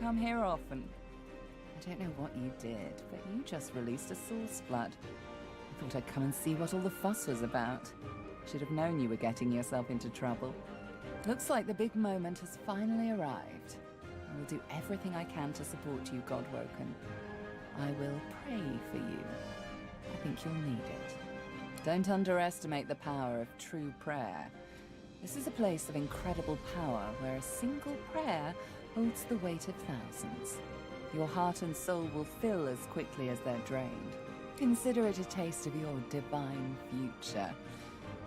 come here often. I don't know what you did, but you just released a source flood. I thought I'd come and see what all the fuss was about. Should have known you were getting yourself into trouble. Looks like the big moment has finally arrived. I will do everything I can to support you, Godwoken. I will pray for you. I think you'll need it. Don't underestimate the power of true prayer. This is a place of incredible power where a single prayer holds the weight of thousands. Your heart and soul will fill as quickly as they're drained. Consider it a taste of your divine future.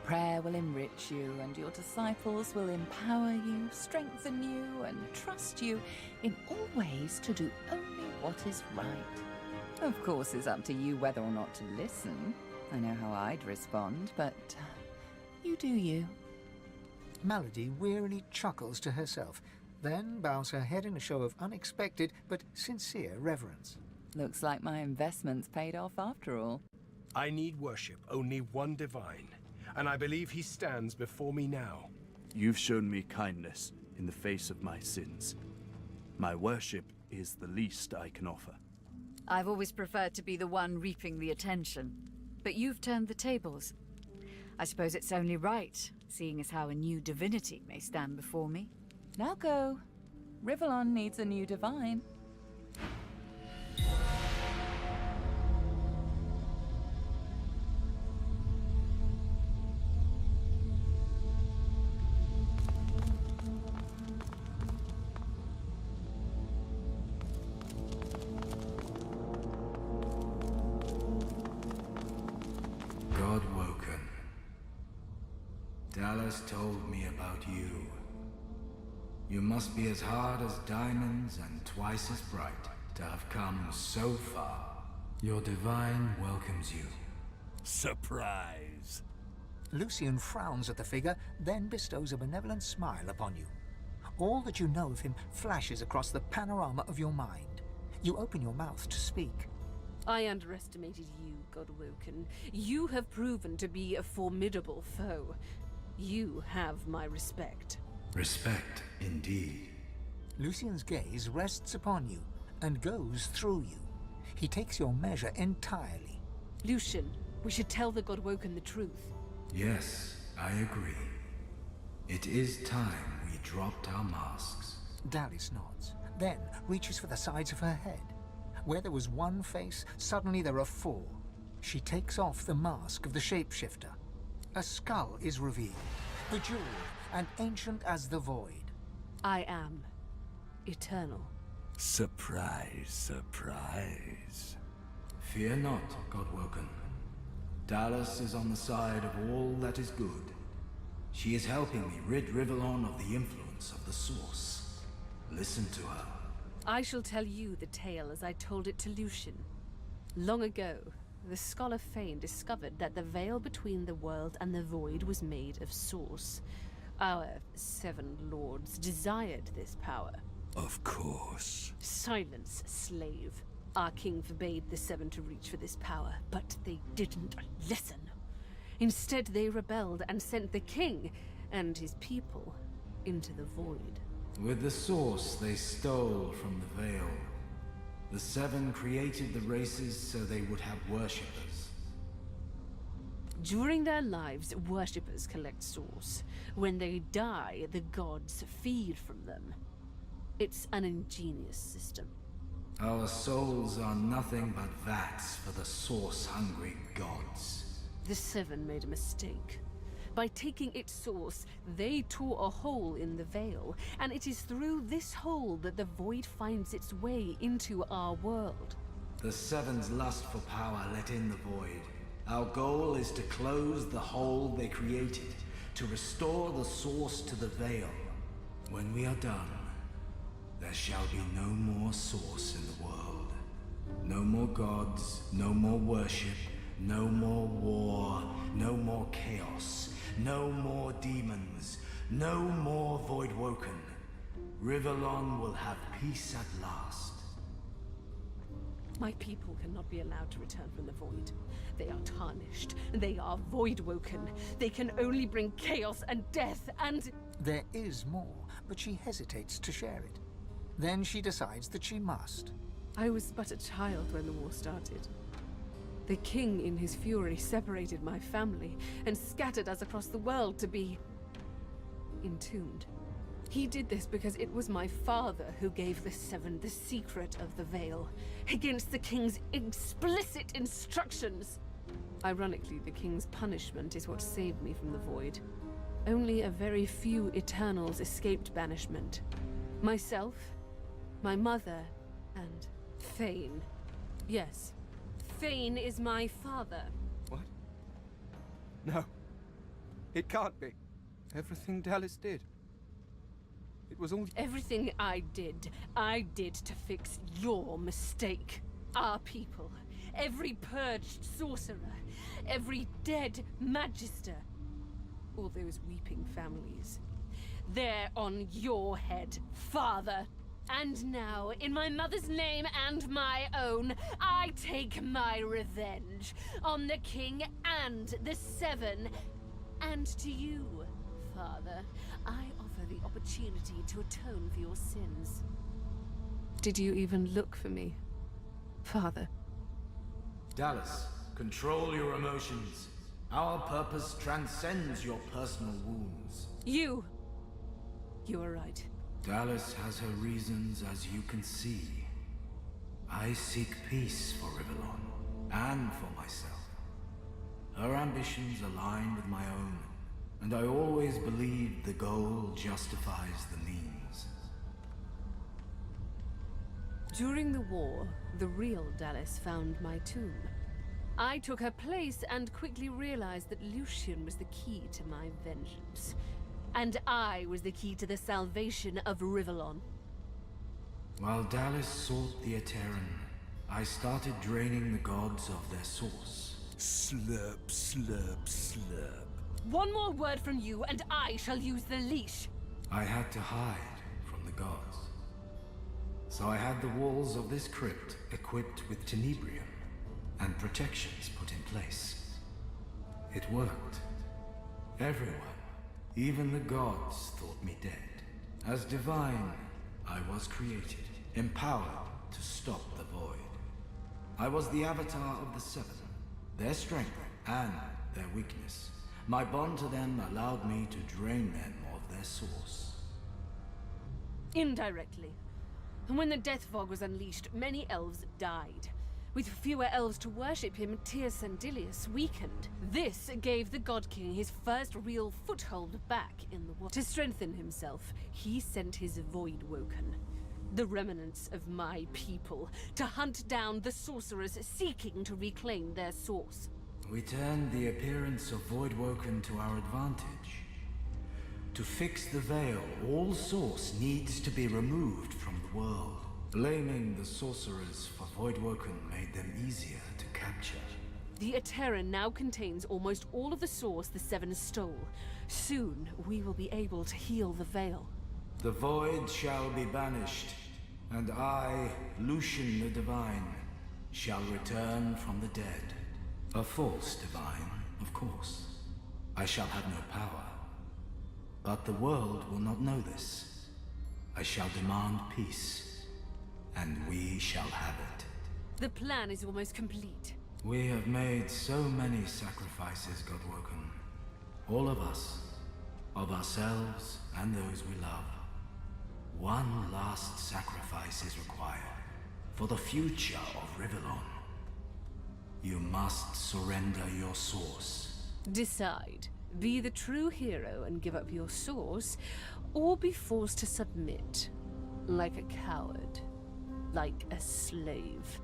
Prayer will enrich you, and your disciples will empower you, strengthen you, and trust you in all ways to do only what is right. Of course, it's up to you whether or not to listen. I know how I'd respond, but you do you. Malady wearily chuckles to herself, then bows her head in a show of unexpected but sincere reverence. Looks like my investment's paid off after all. I need worship, only one divine, and I believe he stands before me now. You've shown me kindness in the face of my sins. My worship is the least I can offer. I've always preferred to be the one reaping the attention, but you've turned the tables. I suppose it's only right, seeing as how a new divinity may stand before me. Now go. Rivellon needs a new divine. Godwoken. Dallas told me about you. You must be as hard as diamonds and twice as bright to have come so far. Your divine welcomes you. Surprise! Lucian frowns at the figure, then bestows a benevolent smile upon you. All that you know of him flashes across the panorama of your mind. You open your mouth to speak. I underestimated you, Godwoken. You have proven to be a formidable foe. You have my respect. Respect, indeed. Lucian's gaze rests upon you and goes through you. He takes your measure entirely. Lucian, we should tell the Godwoken the truth. Yes, I agree. It is time we dropped our masks. Dallas nods, then reaches for the sides of her head. Where there was one face, suddenly there are four. She takes off the mask of the shapeshifter. A skull is revealed, bejeweled and ancient as the void. I am eternal. Surprise, surprise. Fear not, Godwoken. Dallas is on the side of all that is good. She is helping me rid Rivellon of the influence of the Source. Listen to her. I shall tell you the tale as I told it to Lucian. Long ago, the scholar Fane discovered that the veil between the world and the void was made of Source. Our 7 lords desired this power. Of course. Silence, slave. Our king forbade the 7 to reach for this power, but they didn't listen. Instead, they rebelled and sent the king and his people into the void. With the Source, they stole from the veil. The 7 created the races so they would have worshippers. During their lives, worshippers collect Source. When they die, the gods feed from them. It's an ingenious system. Our souls are nothing but vats for the Source-hungry gods. The 7 made a mistake. By taking its source, they tore a hole in the veil, and it is through this hole that the void finds its way into our world. The 7's lust for power let in the void. Our goal is to close the hole they created, to restore the Source to the veil. When we are done, there shall be no more Source in the world. No more gods, no more worship, no more war, no more chaos, no more demons, no more Voidwoken. Rivellon will have peace at last. My people cannot be allowed to return from the void. They are tarnished. They are Voidwoken. They can only bring chaos and death and... There is more, but she hesitates to share it. Then she decides that she must. I was but a child when the war started. The king, in his fury, separated my family and scattered us across the world to be entombed. He did this because it was my father who gave the Seven the secret of the Veil, against the king's explicit instructions. Ironically, the king's punishment is what saved me from the Void. Only a very few Eternals escaped banishment. Myself, my mother, and Thane. Yes, Thane is my father. What? No. It can't be. Everything Dallas did. It was all... Everything I did to fix your mistake. Our people. Every purged sorcerer. Every dead magister. All those weeping families. They're on your head, father. And now, in my mother's name and my own, I take my revenge on the king and the Seven. And to you, father, I offer the opportunity to atone for your sins. Did you even look for me, father? Dallas, control your emotions. Our purpose transcends your personal wounds. You are right. Dallas has her reasons, as you can see. I seek peace for Rivellon, and for myself. Her ambitions align with my own, and I always believed the goal justifies the means. During the war, the real Dallas found my tomb. I took her place and quickly realized that Lucian was the key to my vengeance. And I was the key to the salvation of Rivellon. While Dallas sought the Eterran, I started draining the gods of their source. Slurp, slurp, slurp. One more word from you and I shall use the leash. I had to hide from the gods. So I had the walls of this crypt equipped with tenebrium and protections put in place. It worked. Everyone, even the gods, thought me dead. As divine, I was created, empowered to stop the void. I was the avatar of the Seven, their strength and their weakness. My bond to them allowed me to drain them of their source. Indirectly. And when the Death Fog was unleashed, many elves died. With fewer elves to worship him, Tyr Sandilius weakened. This gave the God King his first real foothold back in the world. To strengthen himself, he sent his Voidwoken, the remnants of my people, to hunt down the sorcerers seeking to reclaim their source. We turned the appearance of Voidwoken to our advantage. To fix the Veil, all source needs to be removed from the world. Blaming the sorcerers for Voidwoken made them easier to capture. The Eterran now contains almost all of the source the Seven stole. Soon, we will be able to heal the Veil. The Void shall be banished, and I, Lucian the Divine, shall return from the dead. A false divine, of course. I shall have no power. But the world will not know this. I shall demand peace, and we shall have it. The plan is almost complete. We have made so many sacrifices, Godwoken. All of us. Of ourselves and those we love. One last sacrifice is required. For the future of Rivellon. You must surrender your source. Decide. Be the true hero and give up your source, or be forced to submit. Like a coward. Like a slave.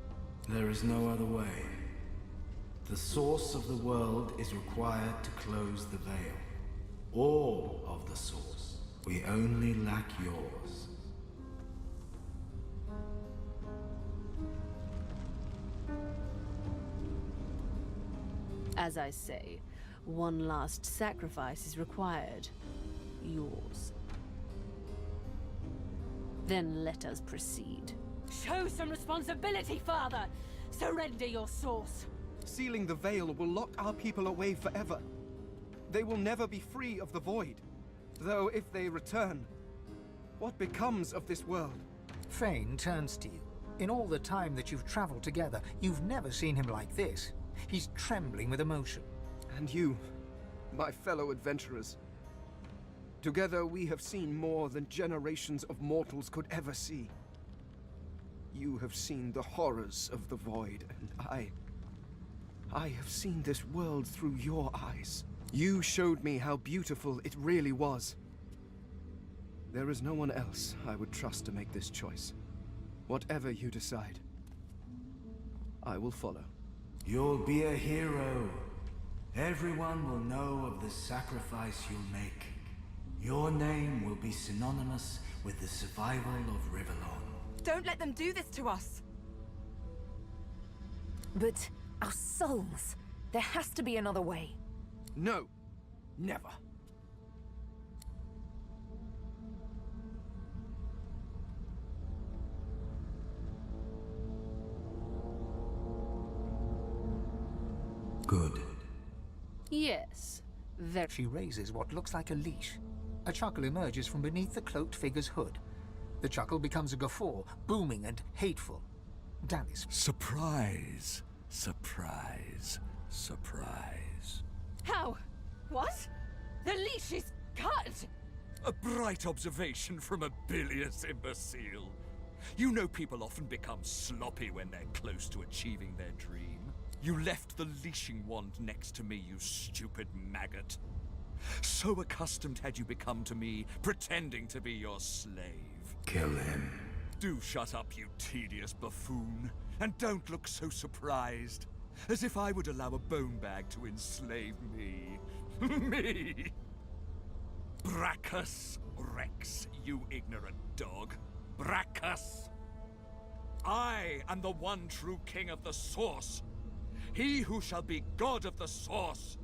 There is no other way. The source of the world is required to close the veil. All of the source. We only lack yours. As I say, one last sacrifice is required. Yours. Then let us proceed. Show some responsibility, Father! Surrender your source! Sealing the veil will lock our people away forever. They will never be free of the void. Though if they return, what becomes of this world? Fane turns to you. In all the time that you've traveled together, you've never seen him like this. He's trembling with emotion. And you, my fellow adventurers. Together we have seen more than generations of mortals could ever see. You have seen the horrors of the void, and I have seen this world through your eyes. You showed me how beautiful it really was. There is no one else I would trust to make this choice. Whatever you decide, I will follow. You'll be a hero. Everyone will know of the sacrifice you'll make. Your name will be synonymous with the survival of Rivellon. Don't let them do this to us! But our souls, there has to be another way. No, never. Good. Yes, very. She raises what looks like a leash. A chuckle emerges from beneath the cloaked figure's hood. The chuckle becomes a guffaw, booming and hateful. Dallas. Surprise, surprise, surprise. How? What? The leash is cut! A bright observation from a bilious imbecile. You know people often become sloppy when they're close to achieving their dream. You left the leashing wand next to me, you stupid maggot. So accustomed had you become to me, pretending to be your slave. Kill him. Do shut up, you tedious buffoon, and don't look so surprised. As if I would allow a bone bag to enslave me. Me! Brachus Rex, you ignorant dog. Brachus! I am the one true king of the Source. He who shall be god of the Source.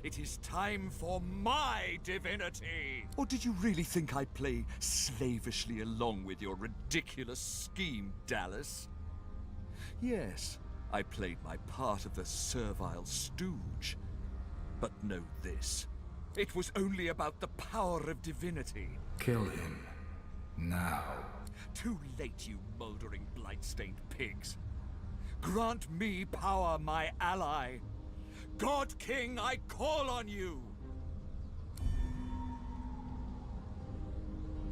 It is time for my divinity! Or did you really think I'd play slavishly along with your ridiculous scheme, Dallas? Yes, I played my part of the servile stooge. But know this. It was only about the power of divinity. Kill him. Now. Too late, you moldering, blight-stained pigs. Grant me power, my ally. God King, I call on you!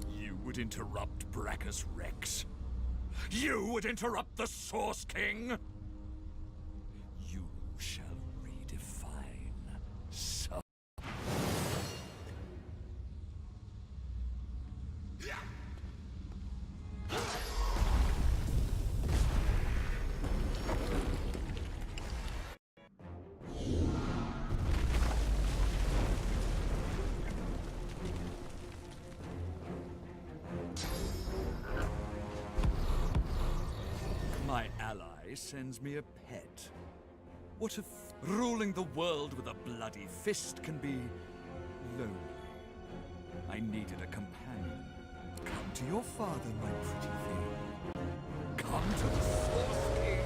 You would interrupt Brachus Rex? You would interrupt the Source King? You shall redefine suffering. My ally sends me a pet. What if ruling the world with a bloody fist can be lonely? I needed a companion. Come to your father, my pretty thing. Come to the Source King.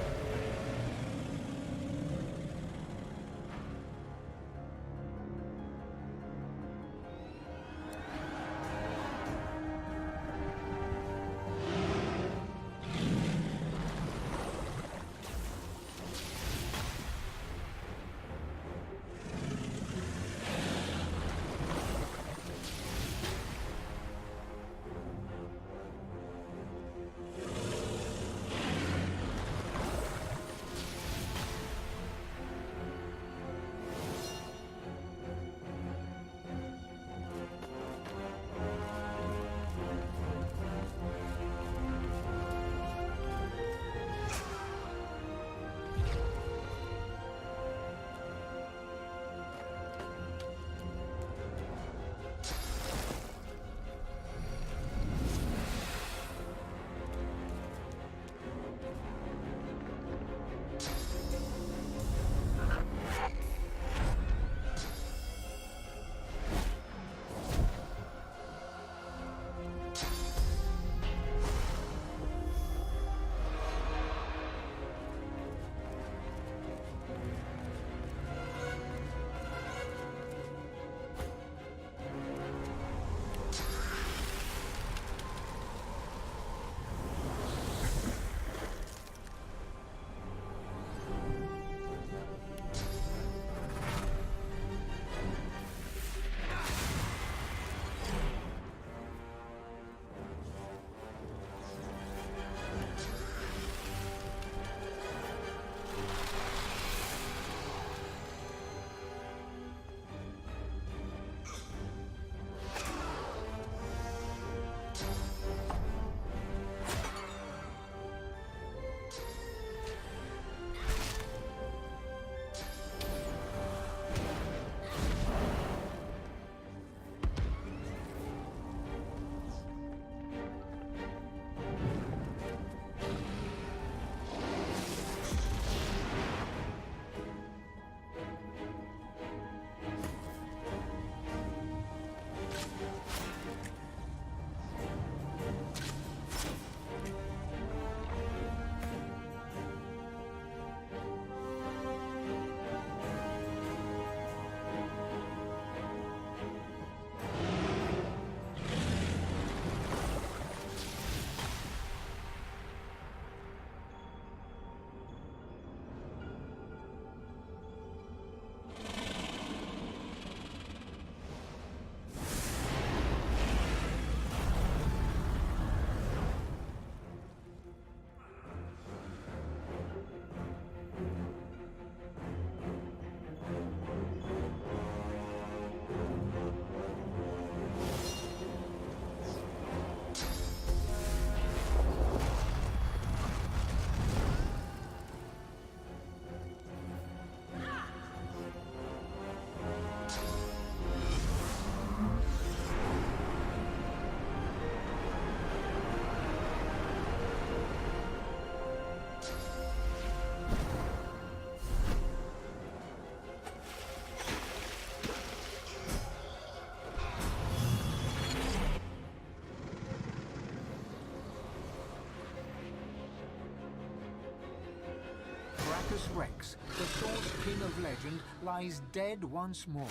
Rex, the Sword King of Legend, lies dead once more,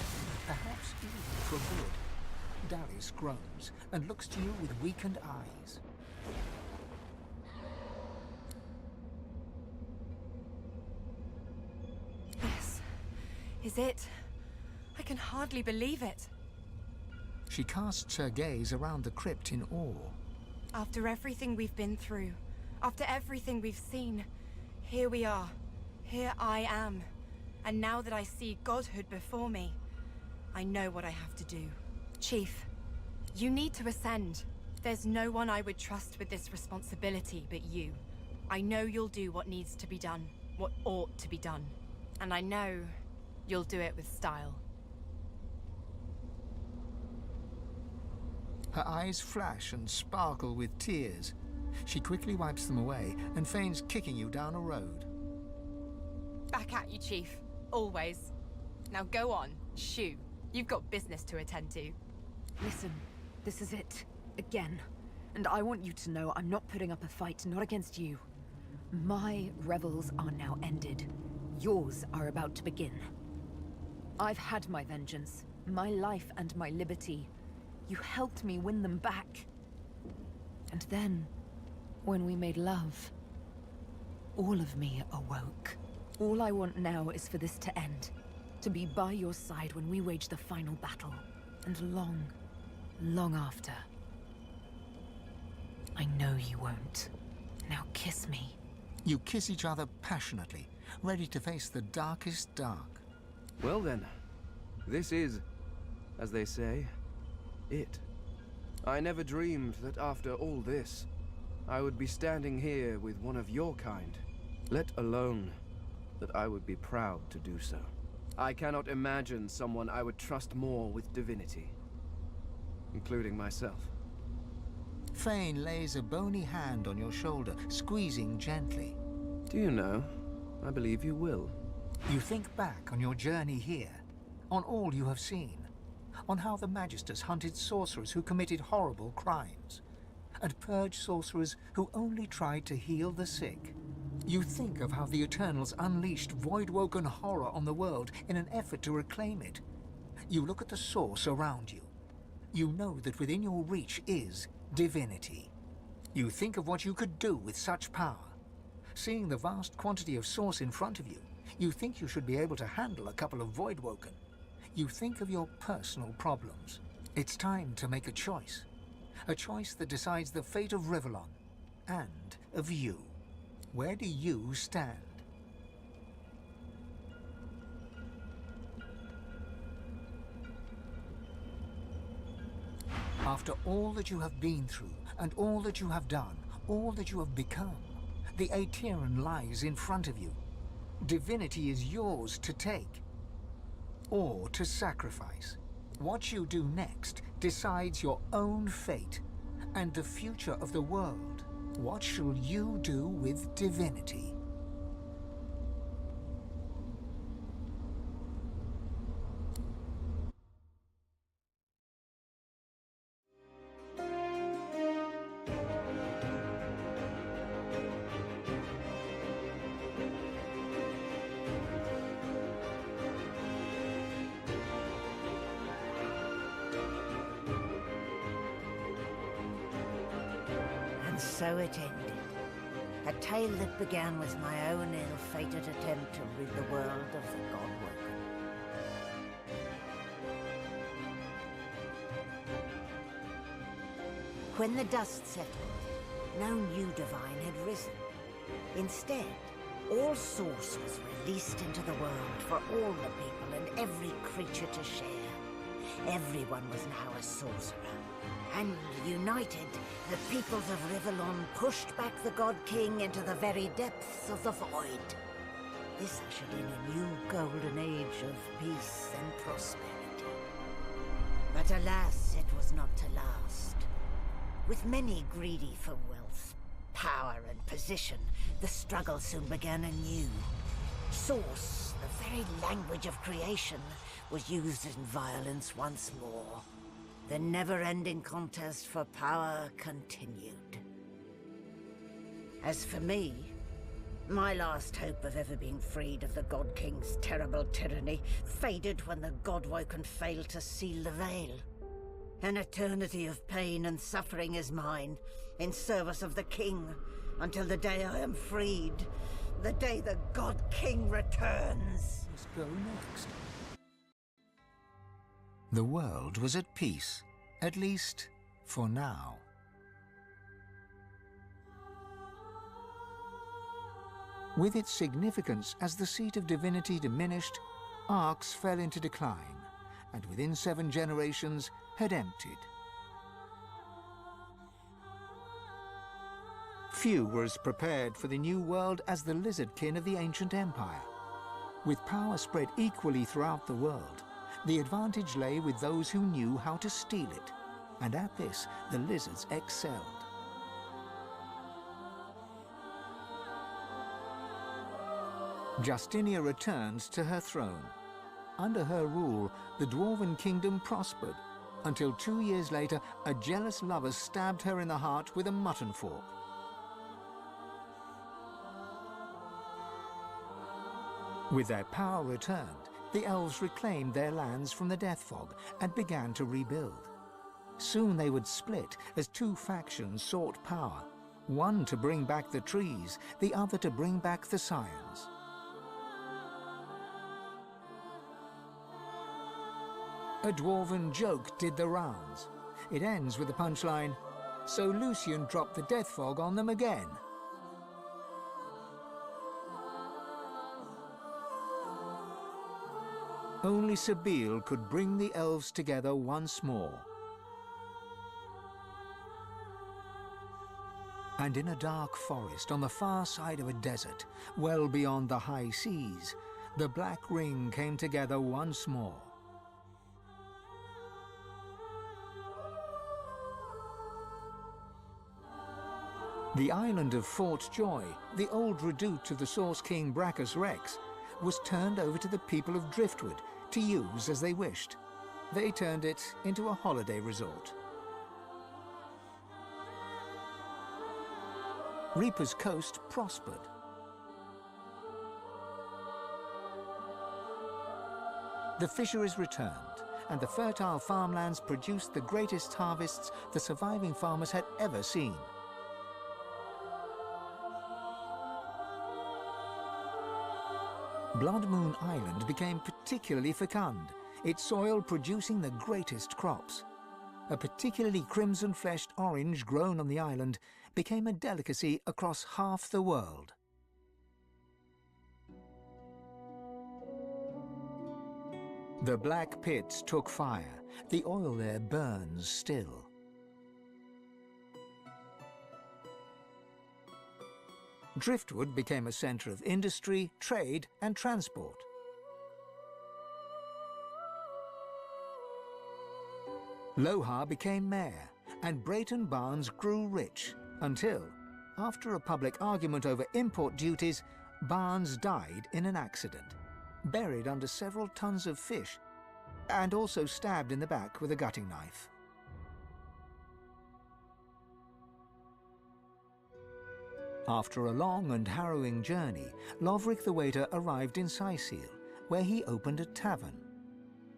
perhaps even for good. Darius groans and looks to you with weakened eyes. This is it. I can hardly believe it. She casts her gaze around the crypt in awe. After everything we've been through, after everything we've seen, here we are. Here I am. And now that I see godhood before me, I know what I have to do. Chief, you need to ascend. There's no one I would trust with this responsibility but you. I know you'll do what needs to be done, what ought to be done. And I know you'll do it with style. Her eyes flash and sparkle with tears. She quickly wipes them away and feigns kicking you down a road. Back at you, Chief. Always. Now go on, shoo. You've got business to attend to. Listen, this is it. Again. And I want you to know I'm not putting up a fight, not against you. My revels are now ended. Yours are about to begin. I've had my vengeance, my life and my liberty. You helped me win them back. And then, when we made love, all of me awoke. All I want now is for this to end. To be by your side when we wage the final battle. And long, long after. I know you won't. Now kiss me. You kiss each other passionately, ready to face the darkest dark. Well then, this is, as they say, it. I never dreamed that after all this, I would be standing here with one of your kind, let alone that I would be proud to do so. I cannot imagine someone I would trust more with divinity, including myself. Fane lays a bony hand on your shoulder, squeezing gently. Do you know, I believe you will. You think back on your journey here, on all you have seen, on how the Magisters hunted sorcerers who committed horrible crimes, and purged sorcerers who only tried to heal the sick. You think of how the Eternals unleashed void-woken horror on the world in an effort to reclaim it. You look at the source around you. You know that within your reach is divinity. You think of what you could do with such power. Seeing the vast quantity of source in front of you, you think you should be able to handle a couple of void-woken. You think of your personal problems. It's time to make a choice. A choice that decides the fate of Rivellon, and of you. Where do you stand? After all that you have been through, and all that you have done, all that you have become, the Aetheran lies in front of you. Divinity is yours to take, or to sacrifice. What you do next decides your own fate, and the future of the world. What shall you do with divinity? So it ended. A tale that began with my own ill-fated attempt to rid the world of the Godwoken. When the dust settled, no new divine had risen. Instead, all source was released into the world for all the people and every creature to share. Everyone was now a sorcerer. And united, the peoples of Rivellon pushed back the God King into the very depths of the void. This ushered in a new golden age of peace and prosperity. But alas, it was not to last. With many greedy for wealth, power and position, the struggle soon began anew. Source, the very language of creation, was used in violence once more. The never-ending contest for power continued. As for me, My last hope of ever being freed of the God King's terrible tyranny faded when the God-woken failed to seal the veil. An eternity of pain and suffering is mine, in service of the King, until the day I am freed. The day the God King returns. Let's go next. The world was at peace, at least for now. With its significance as the seat of divinity diminished, Arx fell into decline, and within 7 generations had emptied. Few were as prepared for the new world as the lizardkin of the ancient empire. With power spread equally throughout the world, the advantage lay with those who knew how to steal it, and at this the lizards excelled. Justinia returned to her throne. Under her rule, the Dwarven kingdom prospered, until 2 years later a jealous lover stabbed her in the heart with a mutton fork. With their power returned, the elves reclaimed their lands from the Death Fog and began to rebuild. Soon they would split as 2 factions sought power, one to bring back the trees, the other to bring back the scions. A dwarven joke did the rounds. It ends with the punchline, "So Lucian dropped the Death Fog on them again." Only Sabile could bring the elves together once more. And in a dark forest on the far side of a desert, well beyond the high seas, the Black Ring came together once more. The island of Fort Joy, the old redoubt of the Source King Brachus Rex, was turned over to the people of Driftwood to use as they wished. They turned it into a holiday resort. Reaper's Coast prospered. The fisheries returned, and the fertile farmlands produced the greatest harvests the surviving farmers had ever seen. Blood Moon Island became particularly fecund, its soil producing the greatest crops. A particularly crimson-fleshed orange grown on the island became a delicacy across half the world. The Black Pits took fire. The oil there burns still. Driftwood became a centre of industry, trade and transport. Lohar became mayor, and Brayton Barnes grew rich until, after a public argument over import duties, Barnes died in an accident, buried under several tons of fish, and also stabbed in the back with a gutting knife. After a long and harrowing journey, Lovric the Waiter arrived in Sicile, where he opened a tavern.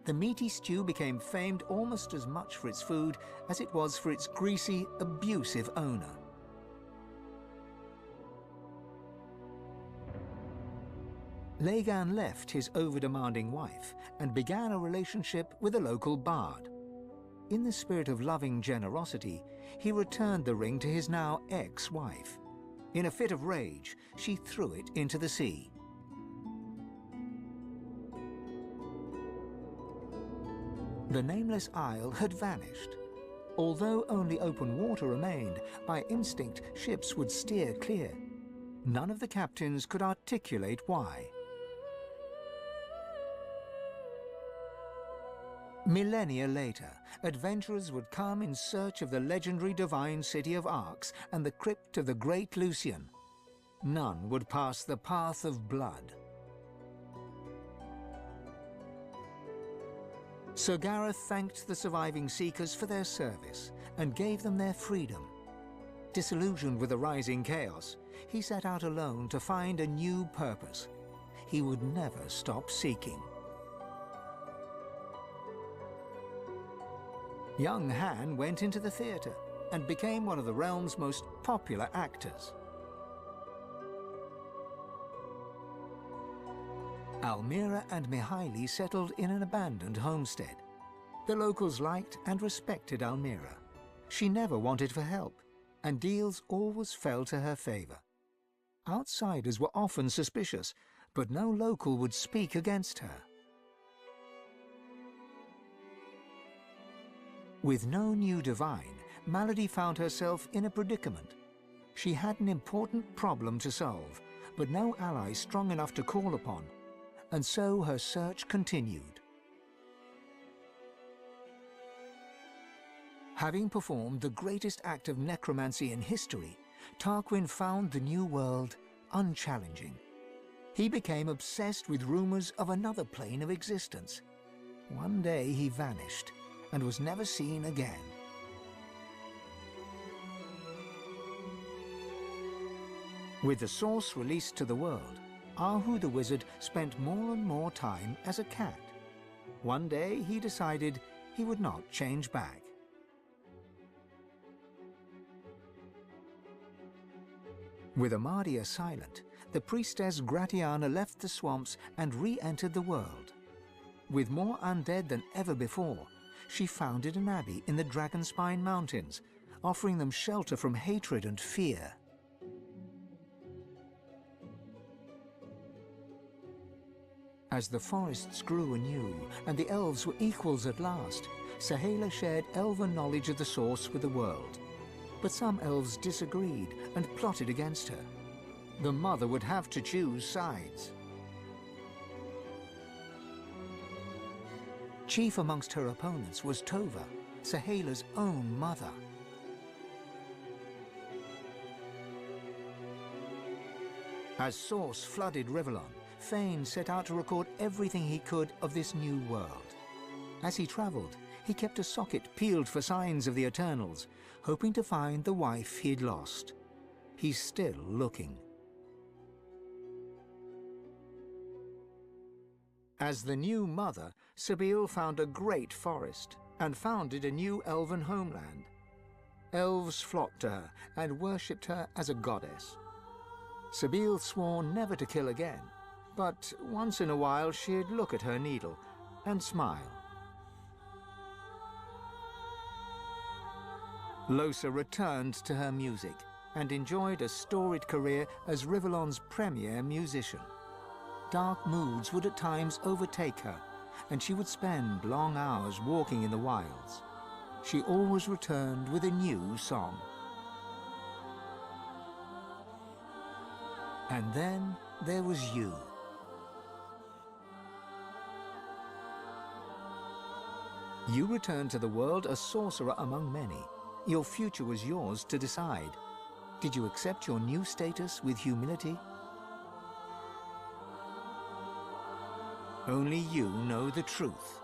The meaty stew became famed almost as much for its food as it was for its greasy, abusive owner. Lagan left his over-demanding wife and began a relationship with a local bard. In the spirit of loving generosity, he returned the ring to his now ex-wife. In a fit of rage, she threw it into the sea. The nameless isle had vanished. Although only open water remained, by instinct ships would steer clear. None of the captains could articulate why. Millennia later, adventurers would come in search of the legendary divine city of Arx and the crypt of the great Lucian. None would pass the path of blood. Sir Gareth thanked the surviving Seekers for their service and gave them their freedom. Disillusioned with the rising chaos, he set out alone to find a new purpose. He would never stop seeking. Young Han went into the theatre and became one of the realm's most popular actors. Almira and Mihaili settled in an abandoned homestead. The locals liked and respected Almira. She never wanted for help, and deals always fell to her favor. Outsiders were often suspicious, but no local would speak against her. With no new divine, Malady found herself in a predicament. She had an important problem to solve, but no ally strong enough to call upon, and so her search continued. Having performed the greatest act of necromancy in history, Tarquin found the new world unchallenging. He became obsessed with rumors of another plane of existence. One day he vanished and was never seen again. With the source released to the world, Ahu the wizard spent more and more time as a cat. One day he decided he would not change back. With Amadia silent, the priestess Gratiana left the swamps and re-entered the world. With more undead than ever before, she founded an abbey in the Dragonspine Mountains, offering them shelter from hatred and fear. As the forests grew anew and the elves were equals at last, Sahela shared elven knowledge of the source with the world. But some elves disagreed and plotted against her. The mother would have to choose sides. Chief amongst her opponents was Tova, Sahela's own mother. As Source flooded Rivellon, Fane set out to record everything he could of this new world. As he travelled, he kept a socket peeled for signs of the Eternals, hoping to find the wife he'd lost. He's still looking. As the new mother, Sabine found a great forest and founded a new elven homeland. Elves flocked to her and worshipped her as a goddess. Sabine swore never to kill again, but once in a while she'd look at her needle and smile. Losa returned to her music and enjoyed a storied career as Rivellon's premier musician. Dark moods would at times overtake her, and she would spend long hours walking in the wilds. She always returned with a new song. And then there was you. You returned to the world a sorcerer among many. Your future was yours to decide. Did you accept your new status with humility? Only you know the truth.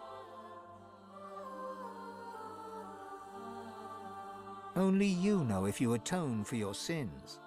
Only you know if you atone for your sins.